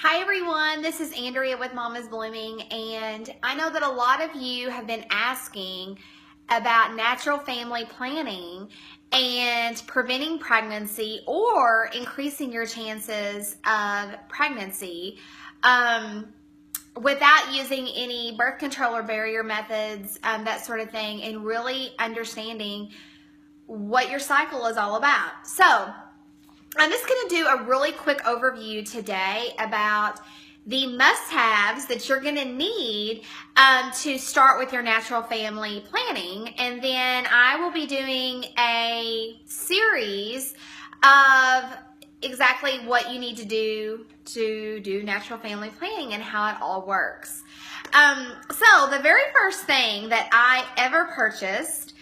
Hi everyone, this is Andrea with Mama's Blooming, and I know that a lot of you have been asking about natural family planning and preventing pregnancy or increasing your chances of pregnancy without using any birth control or barrier methods, that sort of thing, and really understanding what your cycle is all about. So I'm just going to do a really quick overview today about the must-haves that you're going to need to start with your natural family planning. And then I will be doing a series of exactly what you need to do natural family planning and how it all works. So the very first thing that I ever purchased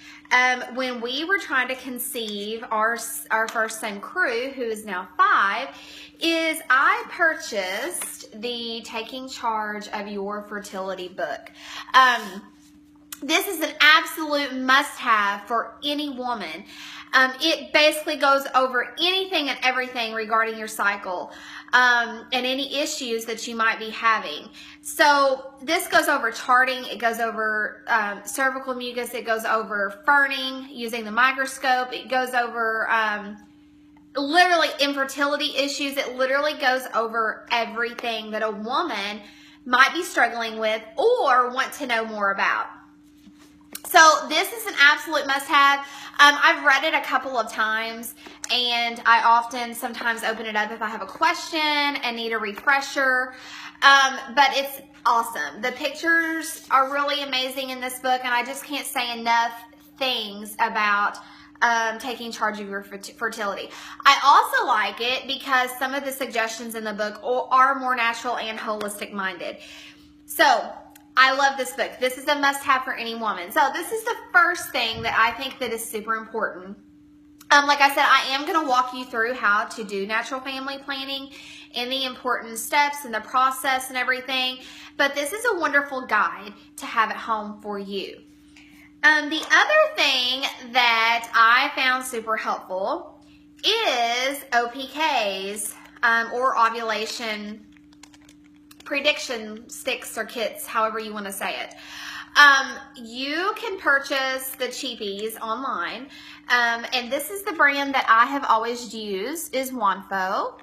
when we were trying to conceive our first son, Crew, who is now 5, is I purchased the Taking Charge of Your Fertility book. This is an absolute must-have for any woman. It basically goes over anything and everything regarding your cycle and any issues that you might be having. So this goes over charting, it goes over cervical mucus, it goes over ferning using the microscope, it goes over literally infertility issues. It literally goes over everything that a woman might be struggling with or want to know more about. So this is an absolute must-have. I've read it a couple of times, and I often sometimes open it up if I have a question and need a refresher, but it's awesome. The pictures are really amazing in this book, and I just can't say enough things about taking charge of your fertility. I also like it because some of the suggestions in the book are more natural and holistic minded. So I love this book. This is a must-have for any woman. So this is the first thing that I think that is super important. Like I said, I am going to walk you through how to do natural family planning and the important steps and the process and everything. But this is a wonderful guide to have at home for you. The other thing that I found super helpful is OPKs or ovulation prediction sticks or kits, however you want to say it. You can purchase the cheapies online, and this is the brand that I have always used is Wanfo.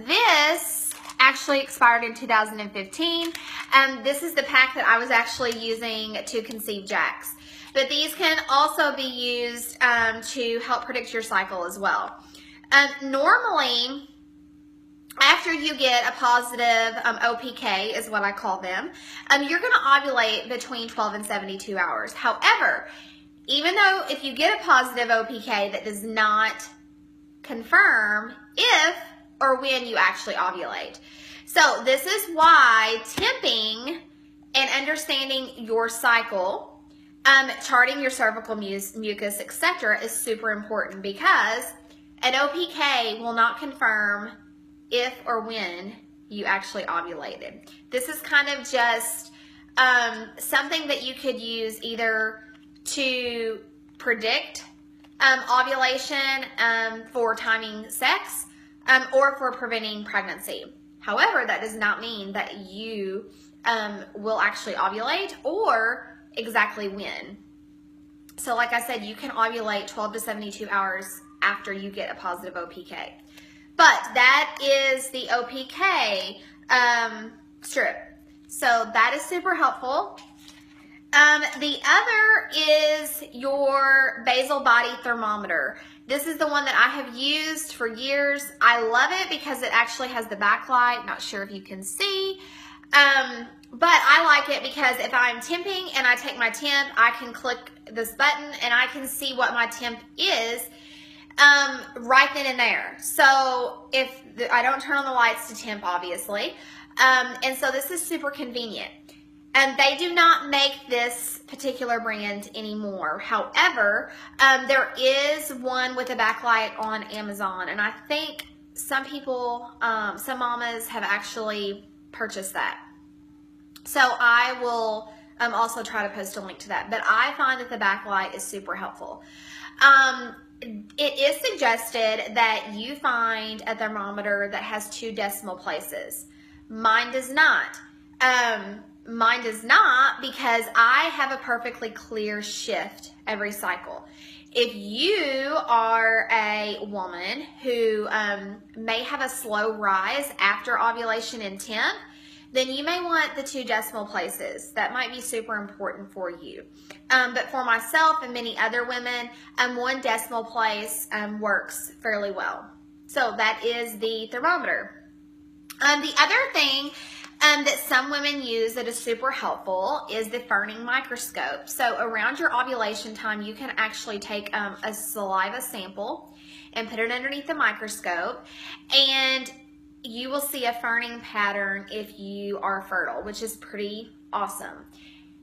This actually expired in 2015. This is the pack that I was actually using to conceive Jax. But these can also be used to help predict your cycle as well. Normally, after you get a positive OPK, is what I call them, you're going to ovulate between 12 and 72 hours. However, even though if you get a positive OPK, that does not confirm if or when you actually ovulate. So this is why temping and understanding your cycle, charting your cervical mucus, etc. is super important, because an OPK will not confirm if or when you actually ovulated. This is kind of just something that you could use either to predict ovulation for timing sex or for preventing pregnancy. However, that does not mean that you will actually ovulate or exactly when. So like I said, you can ovulate 12 to 72 hours after you get a positive OPK. But that is the OPK strip. So that is super helpful. The other is your basal body thermometer. This is the one that I have used for years. I love it because it actually has the backlight. Not sure if you can see. But I like it because if I'm temping and I take my temp, I can click this button and I can see what my temp is right then and there. So if I don't turn on the lights to temp, obviously. And so this is super convenient. And they do not make this particular brand anymore. However, there is one with a backlight on Amazon. And I think some people, some mamas have actually purchased that. So I will also try to post a link to that. But I find that the backlight is super helpful. it is suggested that you find a thermometer that has 2 decimal places. Mine does not. Mine does not because I have a perfectly clear shift every cycle. If you are a woman who may have a slow rise after ovulation in 10th, then you may want the 2 decimal places. That might be super important for you. But for myself and many other women, 1 decimal place works fairly well. So that is the thermometer. The other thing that some women use that is super helpful is the Ferning microscope. So around your ovulation time, you can actually take a saliva sample and put it underneath the microscope, and you will see a Ferning pattern if you are fertile, which is pretty awesome.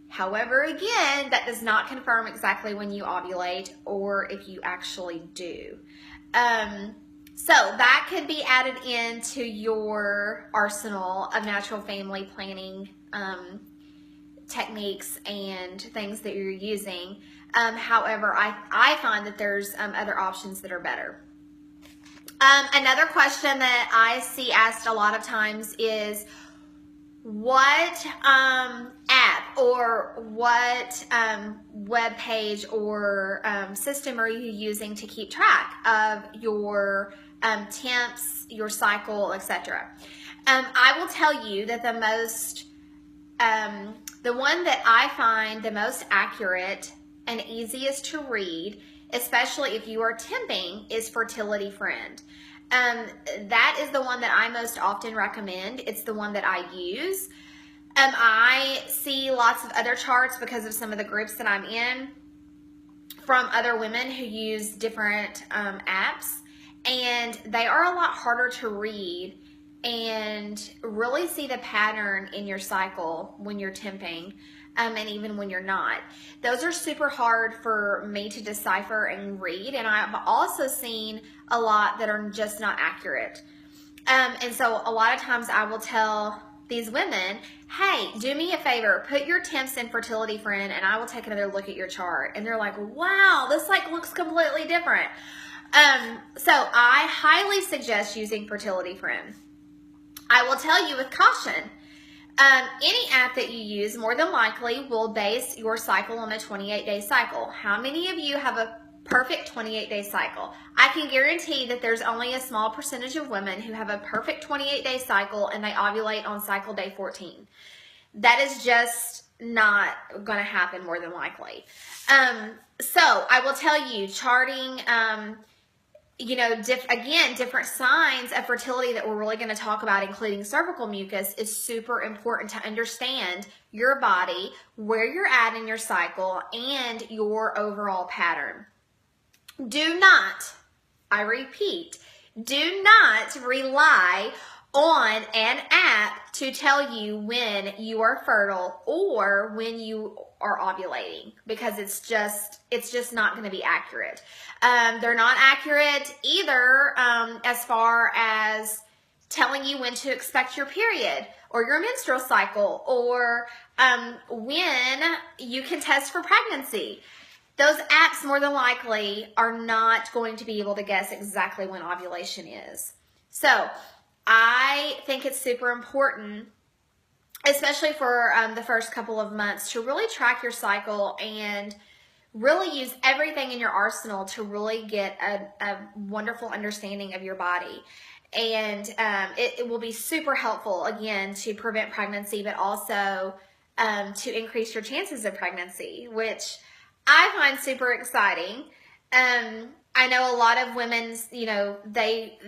However, again, that does not confirm exactly when you ovulate or if you actually do. So that could be added into your arsenal of natural family planning techniques and things that you're using. However, I find that there's other options that are better. Another question that I see asked a lot of times is, what app or what web page or system are you using to keep track of your temps, your cycle, etc.? I will tell you that the one that I find the most accurate and easiest to read, especially if you are temping, is Fertility Friend. That is the one that I most often recommend. It's the one that I use. I see lots of other charts because of some of the groups that I'm in from other women who use different apps, and they are a lot harder to read and really see the pattern in your cycle when you're temping. And even when you're not. Those are super hard for me to decipher and read, and I've also seen a lot that are just not accurate. And so a lot of times I will tell these women, hey, do me a favor, put your temps in Fertility Friend and I will take another look at your chart. And they're like, wow, this looks completely different. So I highly suggest using Fertility Friend. I will tell you with caution, any app that you use more than likely will base your cycle on a 28-day cycle. How many of you have a perfect 28-day cycle? I can guarantee that there's only a small percentage of women who have a perfect 28-day cycle and they ovulate on cycle day 14. That is just not going to happen more than likely. So I will tell you, charting, different signs of fertility that we're really going to talk about, including cervical mucus, is super important to understand your body, where you're at in your cycle, and your overall pattern. Do not, I repeat, do not rely on an app to tell you when you are fertile or when you are ovulating, because it's just not going to be accurate. They're not accurate either as far as telling you when to expect your period or your menstrual cycle or when you can test for pregnancy. Those apps more than likely are not going to be able to guess exactly when ovulation is. So I think it's super important, especially for the first couple of months, to really track your cycle and really use everything in your arsenal to really get a wonderful understanding of your body. And it will be super helpful, again, to prevent pregnancy, but also to increase your chances of pregnancy, which I find super exciting. I know a lot of women, they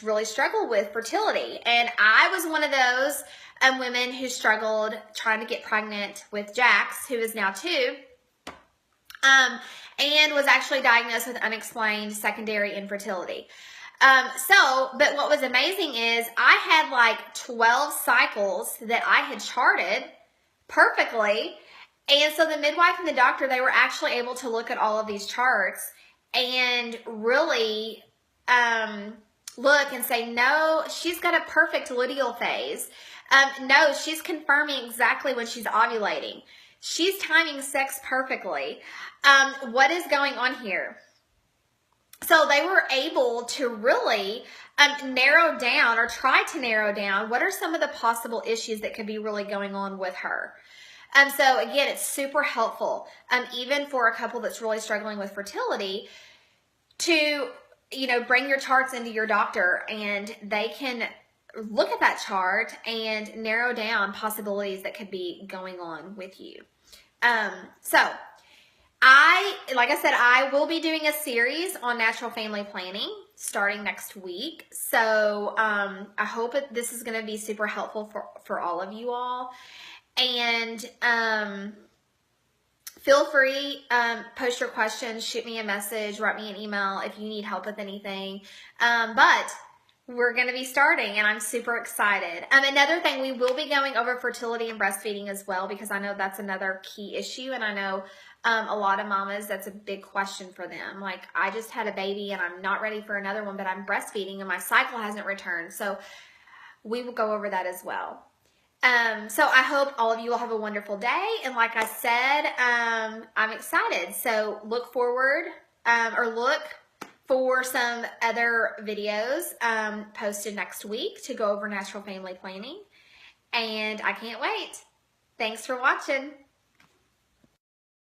really struggle with fertility. And I was one of those women who struggled trying to get pregnant with Jax, who is now 2. And was actually diagnosed with unexplained secondary infertility. But what was amazing is I had 12 cycles that I had charted perfectly. And so the midwife and the doctor, they were actually able to look at all of these charts and really look and say, no, she's got a perfect luteal phase. No, she's confirming exactly when she's ovulating. She's timing sex perfectly. What is going on here? So they were able to really narrow down, or try to narrow down, what are some of the possible issues that could be really going on with her. So again, it's super helpful, even for a couple that's really struggling with fertility, to, bring your charts into your doctor, and they can look at that chart and narrow down possibilities that could be going on with you. So like I said, I will be doing a series on natural family planning starting next week. So I hope this is going to be super helpful for all of you all. And feel free, post your questions, shoot me a message, write me an email if you need help with anything. But we're going to be starting, and I'm super excited. Another thing, we will be going over fertility and breastfeeding as well, because I know that's another key issue, and I know a lot of mamas, that's a big question for them. Like, I just had a baby and I'm not ready for another one, but I'm breastfeeding and my cycle hasn't returned. So we will go over that as well. So I hope all of you will have a wonderful day. And like I said, I'm excited. So look forward, or look for some other videos posted next week to go over natural family planning. And I can't wait. Thanks for watching.